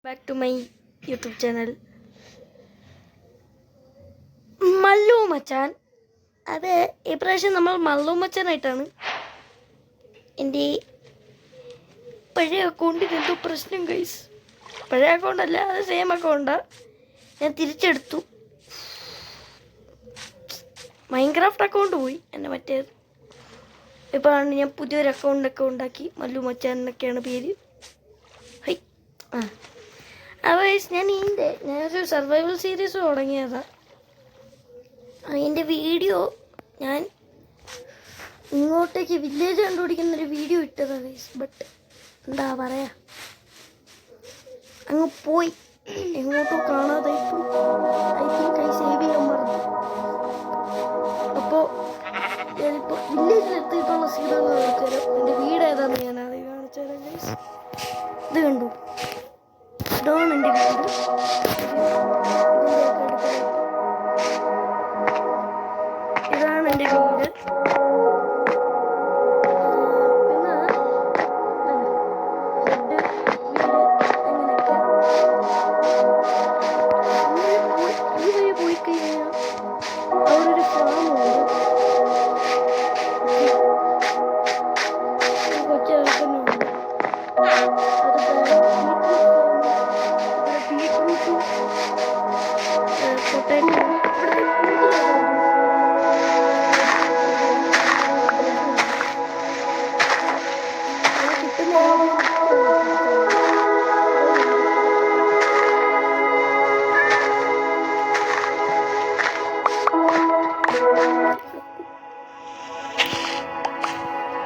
Back to my YouTube channel Mallu Machan. അത് ഇപ്രാവശ്യം നമ്മൾ മല്ലു മച്ചാനായിട്ടാണ്. എൻ്റെ പഴയ അക്കൗണ്ടിന് എന്തോ പ്രശ്നം ഗൈസ്. പഴയ അക്കൗണ്ടല്ല, അത് സെയിം അക്കൗണ്ടാണ്. ഞാൻ തിരിച്ചെടുത്തു. മൈൻക്രാഫ്റ്റ് അക്കൗണ്ട് പോയി എൻ്റെ മറ്റേത്. ഇപ്പോഴാണ് ഞാൻ പുതിയൊരു അക്കൗണ്ടൊക്കെ ഉണ്ടാക്കി. മല്ലു മച്ചാൻ എന്നൊക്കെയാണ് പേര്. ഹൈ അപ്പോൾ ഞാനൊരു സർവൈവൽ സീരീസ് തുടങ്ങിയതാണ്. അതിൻ്റെ വീഡിയോ ഞാൻ ഇങ്ങോട്ടേക്ക് വില്ലേജ് കണ്ടുപിടിക്കുന്നൊരു വീഡിയോ ഇട്ടതാണ് ഗൈസ്. ബട്ട് എന്താ പറയുക, അങ്ങ് പോയി എങ്ങോട്ടോ കാണാതെ. ഐ തിങ്ക് ഐ സേവ് ചെയ്യാൻ പറഞ്ഞു. അപ്പോൾ ഞാനിപ്പോൾ വില്ലേജിലെത്തിയിട്ടുള്ള സീനുകൾ കാണിച്ചു തരാം. എൻ്റെ വീട് ഏതാണെന്ന് ഞാൻ അത് കാണിച്ചു തരാം ഗൈസ്. ഇത് കണ്ടു, ഇതാണ് എൻ്റെ വീട്. ഇതാണ് എൻ്റെ വീട്.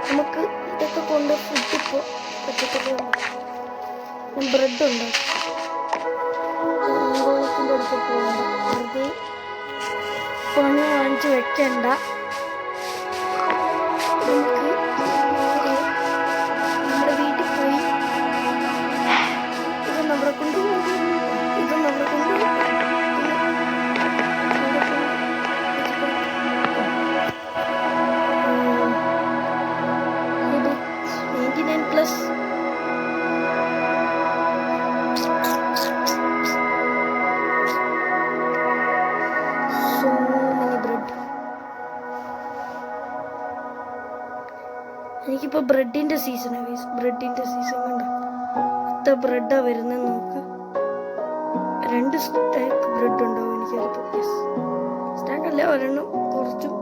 നമുക്ക് ഇതൊക്കെ കൊണ്ട് ഫുഡ് ഇപ്പോൾ പച്ചക്കറി ബ്രെഡ് ഉണ്ട്. അടുത്ത് പോകണ്ട, വെറുതെ പണി വാങ്ങിച്ച് വെക്കണ്ട. നമുക്ക് നമ്മുടെ വീട്ടിൽ പോയി ഇത് നമ്മളെ കൊണ്ട് എനിക്കിപ്പോൾ ബ്രെഡിൻ്റെ സീസണാണ് ഗൈസ്. ബ്രെഡിൻ്റെ സീസൺ കണ്ടോ, എത്ര ബ്രെഡാണ് വരുന്നത് നോക്ക്. 2 സ്റ്റാക്ക് ബ്രെഡ് ഉണ്ടാവും എനിക്ക് ചിലപ്പോൾ. യെസ്, സ്റ്റാക്കല്ല, ഒരെണ്ണം കുറച്ചും.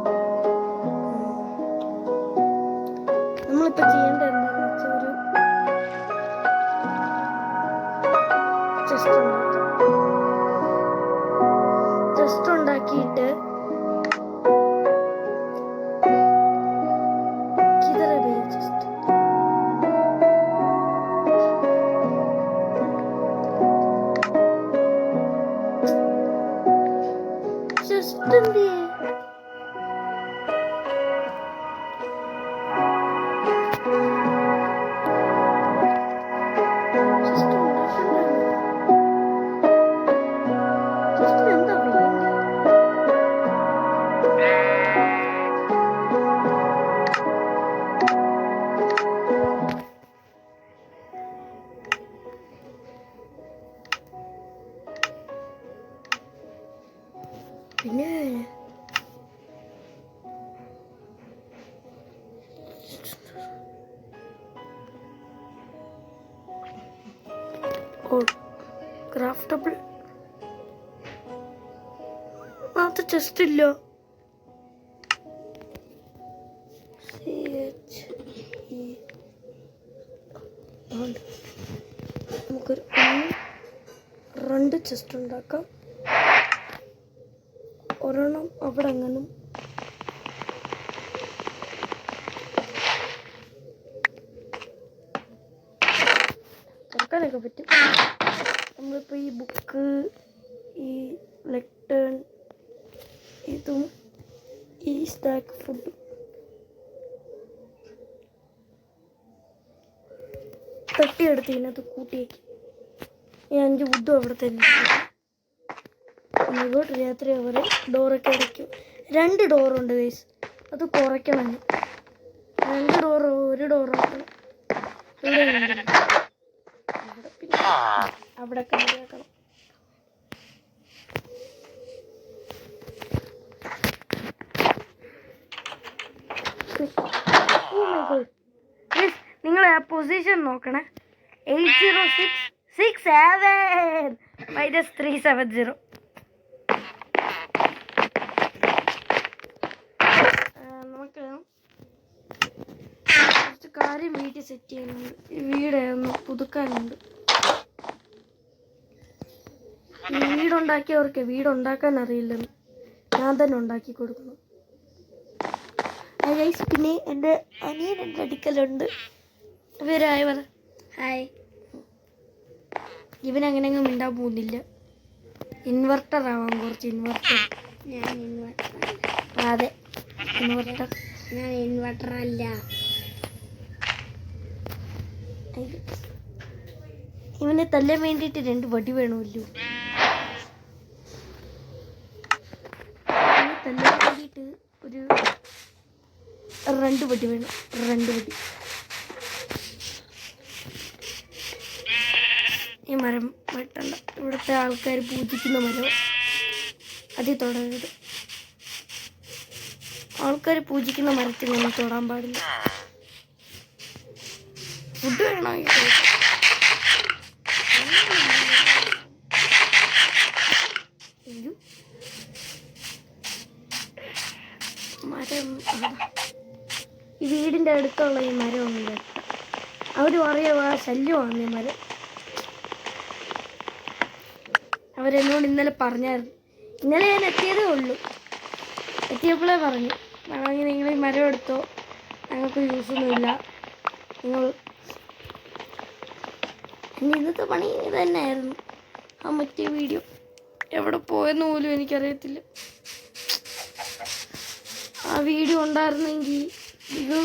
നമ്മളിപ്പോൾ ചെയ്യേണ്ടത് എന്താണെന്ന് വെച്ചാൽ ഒരു ചെസ്റ്റ് ഉണ്ടാക്കിയിട്ട് പിന്നെ ക്രാഫ്റ്റബിൾ അത് ചെസ്റ്റ് ഇല്ല. നമുക്കൊരു 2 ചെസ്റ്റ് ഉണ്ടാക്കാം. ഒരെണ്ണം അവിടെ എങ്ങനും തുറക്കാനൊക്കെ പറ്റും. നമ്മളിപ്പോൾ ഈ ബുക്ക്, ഈ ലെക്ടേൺ, ഇതും ഈ സ്റ്റാക്ക് ഫുഡും തട്ടിയെടുത്ത് ഇതിനകത്ത് കൂട്ടിയേക്ക്. ഈ 5 വുഡും അവിടെ തന്നെ. ഇങ്ങോട്ട് രാത്രി അവർ ഡോറൊക്കെ അടയ്ക്കും. 2 ഡോറുണ്ട് ഗൈസ്, അത് കുറയ്ക്കണം. 2 ഡോറോ 1 ഡോറോ ഇവിടെ പിന്നെ അവിടെ കണ്ടിയാക്കണം. നിങ്ങൾ ആ പൊസിഷൻ നോക്കണേ. 80667 -370. നമുക്ക് കുറച്ച് കാര്യം വീട്ടിൽ സെറ്റ് ചെയ്യാനുണ്ട്. ഈ വീട് ഒന്ന് പുതുക്കാനുണ്ട്. ഈ വീടുണ്ടാക്കിയവർക്ക് വീടുണ്ടാക്കാൻ അറിയില്ലെന്ന് ഞാൻ തന്നെ ഉണ്ടാക്കി കൊടുക്കണം. പിന്നെ എൻ്റെ അനിയൻ എൻ്റെ അടുക്കലുണ്ട്. ഇവരായി പറ ഹായ്. ഇവനങ്ങനെ അങ്ങ് മിണ്ടാൻ പോകുന്നില്ല. ഇൻവെർട്ടർ ആവാം, കുറച്ച് ഇൻവെർട്ടർ. ഞാൻ ഇൻവെർട്ടർ അതെ ഇൻവെർട്ടർ. ഞാൻ ഇൻവെർട്ടർ അല്ല. ഇവനെ തല്ലാൻ വേണ്ടിയിട്ട് 2 വടി വേണമല്ലോ. ഇവനെ തല്ലാൻ വേണ്ടിയിട്ട് ഒരു 2 വടി വേണം. 2 വടി. ഈ മരം വെട്ടണ്ട. ഇവിടുത്തെ ആൾക്കാർ പൂജിക്കുന്ന മരം അതിൽ തൊടരുത്. ആൾക്കാർ പൂജിക്കുന്ന മരത്തിൽ നമ്മൾ തൊടാൻ പാടില്ല. ഫുഡ് വേണോ? മരം ഈ വീടിൻ്റെ അടുത്തുള്ള ഈ മരം ഒന്നും വെട്ട. അവർ പറയുക ശല്യമാണ് ഈ മരം. അവരെന്നോട് ഇന്നലെ പറഞ്ഞായിരുന്നു. ഇന്നലെ ഞാൻ എത്തിയതേ ഉള്ളൂ. എത്തിയപ്പോഴേ പറഞ്ഞു, വേണമെങ്കിൽ നിങ്ങൾ ഈ മരം എടുത്തോ, ഞങ്ങൾക്ക് യൂസൊന്നുമില്ല. നിങ്ങൾ ഇന്നത്തെ പണി ഇത് തന്നെയായിരുന്നു. ആ മറ്റേ വീഡിയോ എവിടെ പോയെന്ന് പോലും എനിക്കറിയത്തില്ല. ആ വീഡിയോ ഉണ്ടായിരുന്നെങ്കിൽ ഇത്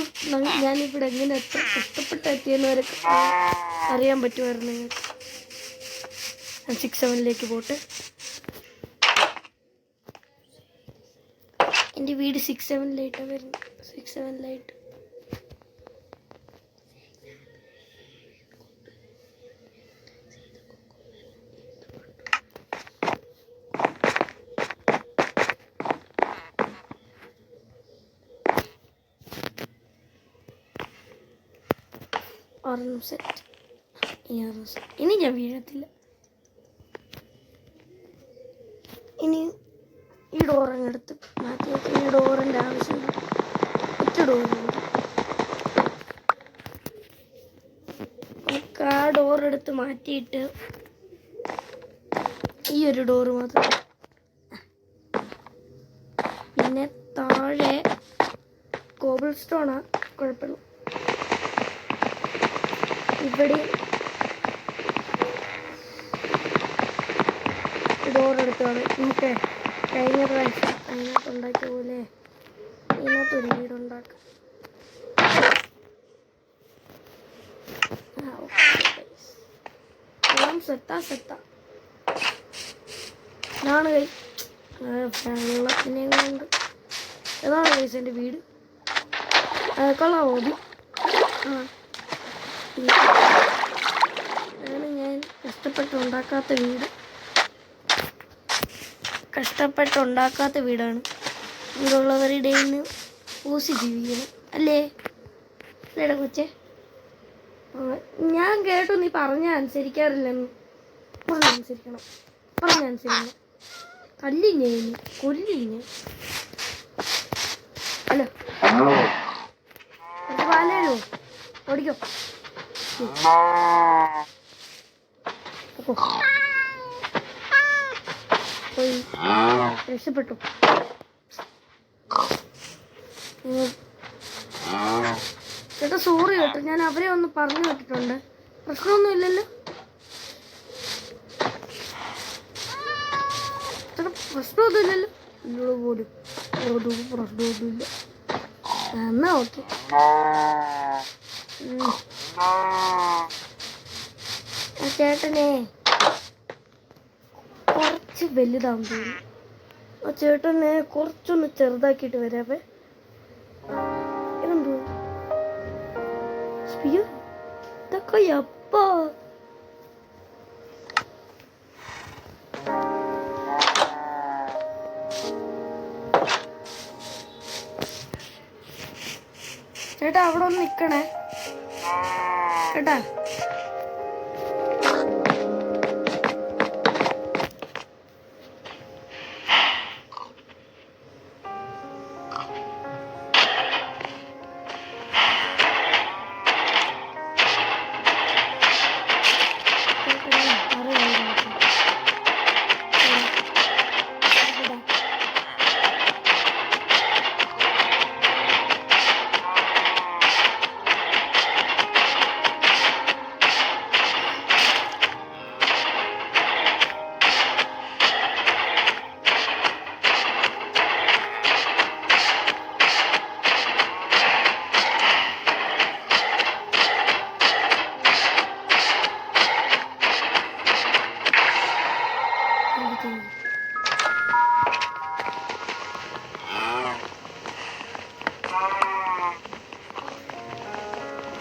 ഞാനിവിടെ എങ്ങനെ എത്ര കഷ്ടപ്പെട്ട് എത്തിയെന്നവരൊക്കെ അറിയാൻ പറ്റുമായിരുന്നു നിങ്ങൾക്ക്. 67 പോട്ടെ. എൻ്റെ വീട് 67 വരുന്നു. 67 ഒരെണ്ണം സെറ്റ്. ഇനി ഞാൻ വീഴത്തില്ല. ഇനി ഈ ഡോറങ്ങെടുത്ത് മാറ്റി വെക്കാം. ഈ ഡോറിൻ്റെ ആവശ്യമില്ല. ഒറ്റ ഡോറുണ്ട്. നമുക്ക് ആ ഡോറെടുത്ത് മാറ്റിയിട്ട് ഈ ഒരു ഡോറ് മാത്രം. പിന്നെ താഴെ കോബിൾ സ്റ്റോണാ, കുഴപ്പമില്ല. ഇവിടെ ഡോറെടുത്താണ് നമുക്ക് കഴിഞ്ഞ പ്രാവശ്യം അതിനകത്ത് ഉണ്ടാക്കിയ പോലെ ഇതിനകത്തൊരു വീടുണ്ടാക്കാം. സെത്താ ഇതാണ് വെള്ളത്തിനെ കൊണ്ട് ഏതാണ് കൈസ് എൻ്റെ വീട്. കൊള്ളാമോ? അതാണ് ഞാൻ കഷ്ടപ്പെട്ടുണ്ടാക്കാത്ത വീട്. കഷ്ടപ്പെട്ടുണ്ടാക്കാത്ത വീടാണ്. ഇവിടെയുള്ളവരുടെ നിന്ന് ഊസി ജീവിക്കണം അല്ലേ? അല്ലേടാ കൊച്ചേ? ഞാൻ കേട്ടു നീ പറഞ്ഞാൽ അനുസരിക്കാറില്ലെന്ന്. പറഞ്ഞനുസരിക്കണം. കല്ലിഞ്ഞ കൊല്ലിഞ്ഞ അല്ലോ പാലോ ഓടിക്കോ. പോയി രക്ഷപ്പെട്ടു. ചേട്ടാ സോറി കേട്ടോ, ഞാൻ അവരെ ഒന്ന് പറഞ്ഞു വിട്ടിട്ടുണ്ട്. പ്രശ്നമൊന്നും ഇല്ലല്ലോ ചേട്ടാ? പ്രശ്നമൊന്നുമില്ലല്ലോ? ഇല്ലല്ലോ പോലും. പ്രശ്നമൊന്നുമില്ല. എന്നാ ഓക്കെ. ചേട്ടനെ കുറച്ച് വലുതാവും തോന്നുന്നു. ആ ചേട്ടനെ കുറച്ചൊന്ന് ചെറുതാക്കിയിട്ട് വരാവേ. ഇതെന്തോ ഇതൊക്കെ എപ്പോ ചേട്ടാ അവിടെ ഒന്ന് നിക്കണേ കേട്ടാ.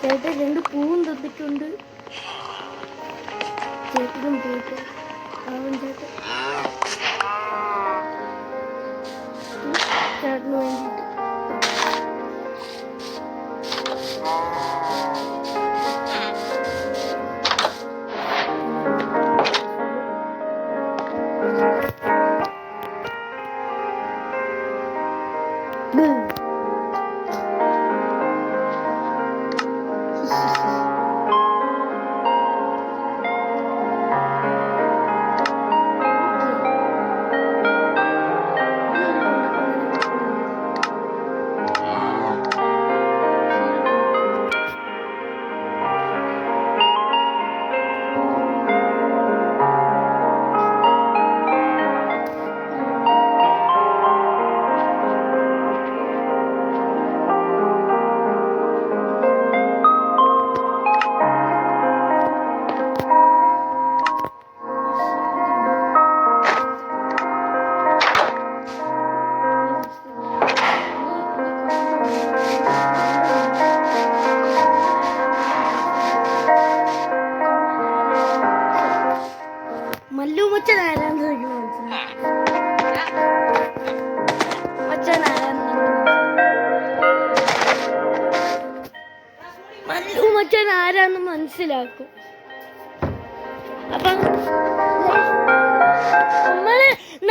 ചേട്ടൻ 2 പൂവും തന്നിട്ടുണ്ട്. ചേട്ടനും പോയിട്ട് അവൻ ചേട്ടന് വേണ്ടിയിട്ട് മല്ലൂമച്ചൻ ആരാന്ന് എനിക്ക് മനസ്സിലായി. മല്ലൂമച്ചൻ ആരാന്ന് മനസ്സിലാക്കും. അപ്പം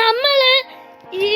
നമ്മള് ഈ